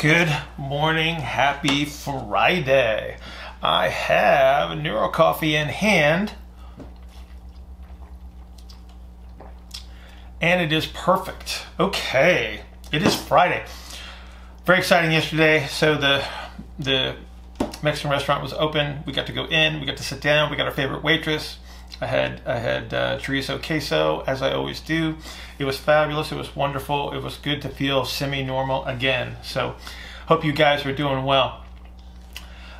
Good morning, happy Friday. I have Neuro Coffee in hand, and it is perfect. Okay, it is Friday. Very exciting yesterday. So the Mexican restaurant was open. We got to go in, we got to sit down, we got our favorite waitress. I had chorizo queso, as I always do. It was fabulous, it was wonderful, it was good to feel semi-normal again. So hope you guys are doing well.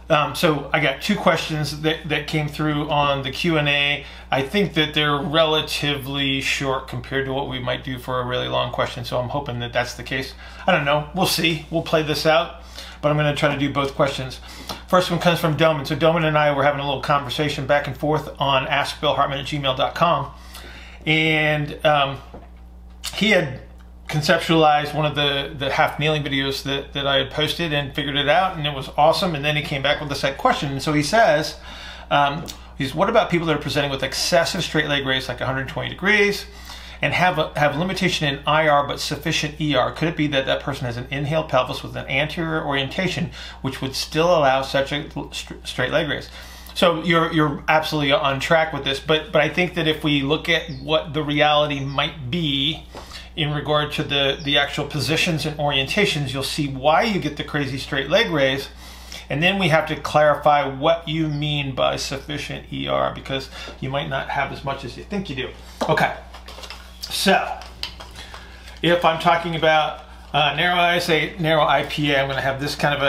So I got two questions that came through on the Q&A. I think that they're relatively short compared to what we might do for a really long question, so I'm hoping that that's the case. I don't know, we'll see, we'll play this out, but I'm going to try to do both questions. First one comes from Domen. So Domen and I were having a little conversation back and forth on askbillhartman@gmail.com, and he had conceptualized one of the half kneeling videos that I had posted and figured it out, and it was awesome. And then he came back with the second question. And so he says, what about people that are presenting with excessive straight leg raise, like 120 degrees, and have limitation in IR but sufficient ER? Could it be that that person has an inhaled pelvis with an anterior orientation, which would still allow such a straight leg raise? So you're absolutely on track with this, but I think that if we look at what the reality might be in regard to the actual positions and orientations, you'll see why you get the crazy straight leg raise. And then we have to clarify what you mean by sufficient ER, because you might not have as much as you think you do. Okay, so if I'm talking about narrow ISA, narrow IPA, I'm going to have this kind of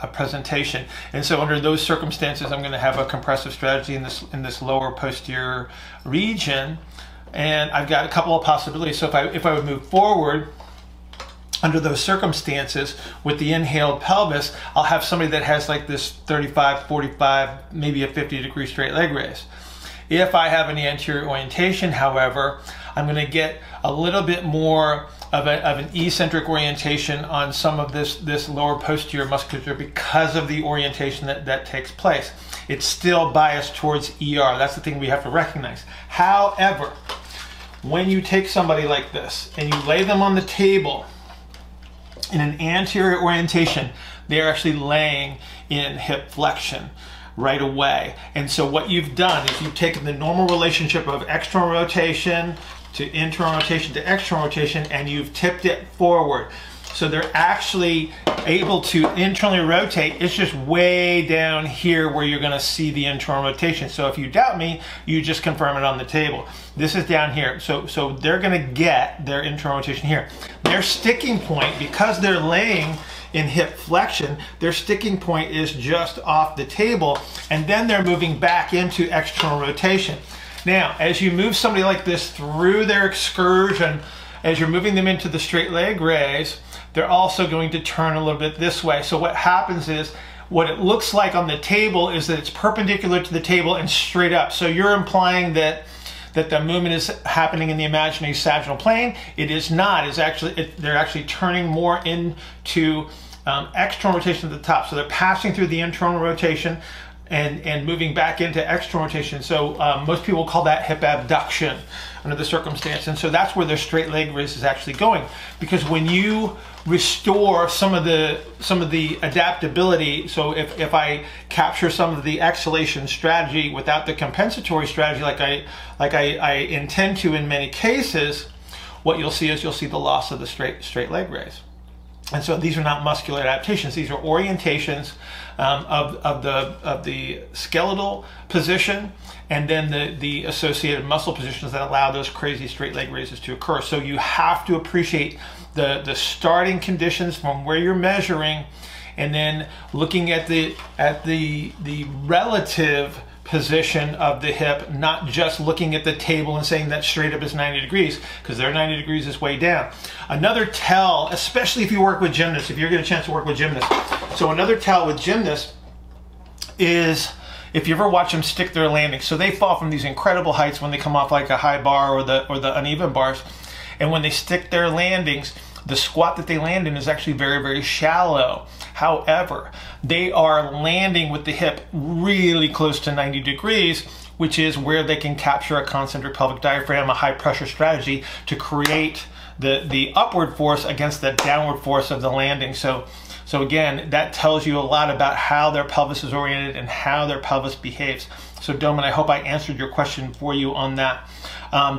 a presentation. And so under those circumstances, I'm going to have a compressive strategy in this lower posterior region. And I've got a couple of possibilities. So if I would move forward under those circumstances with the inhaled pelvis, I'll have somebody that has like this 35, 45, maybe a 50-degree straight leg raise. If I have an anterior orientation, however, I'm going to get a little bit more of an eccentric orientation on some of this lower posterior musculature because of the orientation that takes place. It's still biased towards ER. That's the thing we have to recognize. However, when you take somebody like this and you lay them on the table in an anterior orientation, they're actually laying in hip flexion right away. And so what you've done is you've taken the normal relationship of external rotation to internal rotation to external rotation, and you've tipped it forward. So they're actually able to internally rotate. It's just way down here where you're going to see the internal rotation. So if you doubt me, you just confirm it on the table. This is down here. So they're going to get their internal rotation here. Their sticking point, because they're laying in hip flexion, their sticking point is just off the table, and then they're moving back into external rotation. Now, as you move somebody like this through their excursion, as you're moving them into the straight leg raise, they're also going to turn a little bit this way. So what happens is, what it looks like on the table is that it's perpendicular to the table and straight up. So you're implying that the movement is happening in the imaginary sagittal plane. It is not. It's actually, they're actually turning more into external rotation at the top. So they're passing through the internal rotation and moving back into external rotation. So most people call that hip abduction under the circumstance. And so that's where their straight leg raise is actually going. Because when you restore some of the adaptability, so if I capture some of the exhalation strategy without the compensatory strategy like I intend to in many cases, what you'll see is the loss of the straight leg raise. And so these are not muscular adaptations. These are orientations of the skeletal position, and then the associated muscle positions that allow those crazy straight leg raises to occur. So you have to appreciate the starting conditions from where you're measuring, and then looking at the relative position of the hip, not just looking at the table and saying that straight up is 90 degrees, because their 90 degrees is way down. Another tell, especially if you work with gymnasts, if you get a chance to work with gymnasts, so another tell with gymnasts is if you ever watch them stick their landings. So they fall from these incredible heights when they come off like a high bar or the uneven bars, and when they stick their landings, the squat that they land in is actually very, very shallow. However, they are landing with the hip really close to 90 degrees, which is where they can capture a concentric pelvic diaphragm, a high pressure strategy to create the upward force against the downward force of the landing. So again, that tells you a lot about how their pelvis is oriented and how their pelvis behaves. So Domen, I hope I answered your question for you on that.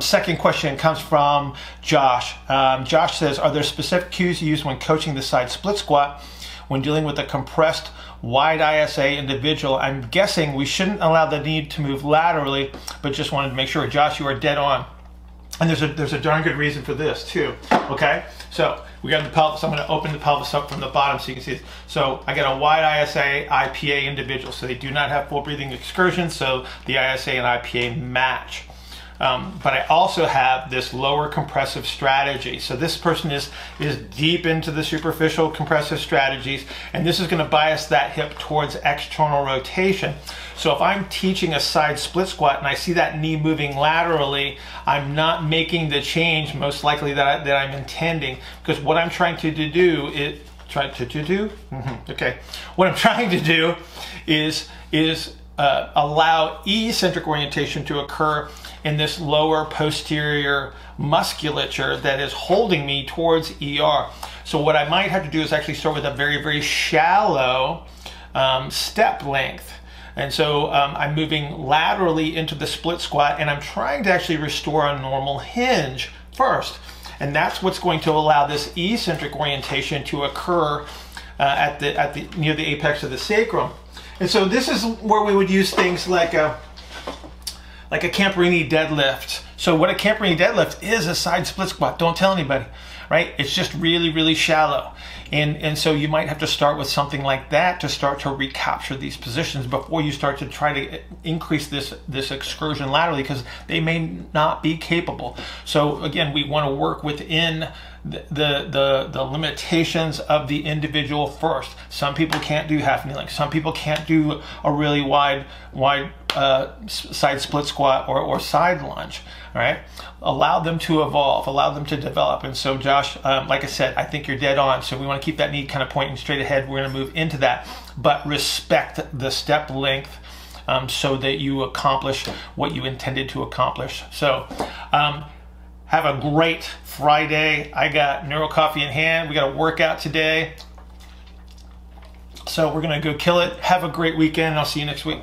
Second question comes from Josh. Josh says, are there specific cues used when coaching the side split squat when dealing with a compressed wide ISA individual? I'm guessing we shouldn't allow the knee to move laterally, but just wanted to make sure. Josh, you are dead on. And there's a darn good reason for this too, okay? So we got the pelvis. I'm going to open the pelvis up from the bottom so you can see it. So I got a wide ISA, IPA individual. So they do not have full breathing excursions, so the ISA and IPA match. But I also have this lower compressive strategy. So this person is deep into the superficial compressive strategies, and this is going to bias that hip towards external rotation. So if I'm teaching a side split squat and I see that knee moving laterally, I'm not making the change most likely that I'm intending, because what I'm trying to do is what I'm trying to do is allow eccentric orientation to occur in this lower posterior musculature that is holding me towards ER. So what I might have to do is actually start with a very, very shallow step length. And so I'm moving laterally into the split squat, and I'm trying to actually restore a normal hinge first. And that's what's going to allow this eccentric orientation to occur near the apex of the sacrum. And so this is where we would use things like a Camperini deadlift. So what a Camperini deadlift is a side split squat. Don't tell anybody, right? It's just really, really shallow. And so you might have to start with something like that to start to recapture these positions before you start to try to increase this excursion laterally, because they may not be capable. So again, we want to work within the limitations of the individual first. Some people can't do half kneeling. Some people can't do a really wide side split squat or side lunge. All right, allow them to evolve, allow them to develop. And so Josh, like I said, I think you're dead on. So we want to keep that knee kind of pointing straight ahead. We're going to move into that, but respect the step length so that you accomplish what you intended to accomplish. So have a great Friday. I got Neuro Coffee in hand. We got a workout today. So we're going to go kill it. Have a great weekend. I'll see you next week.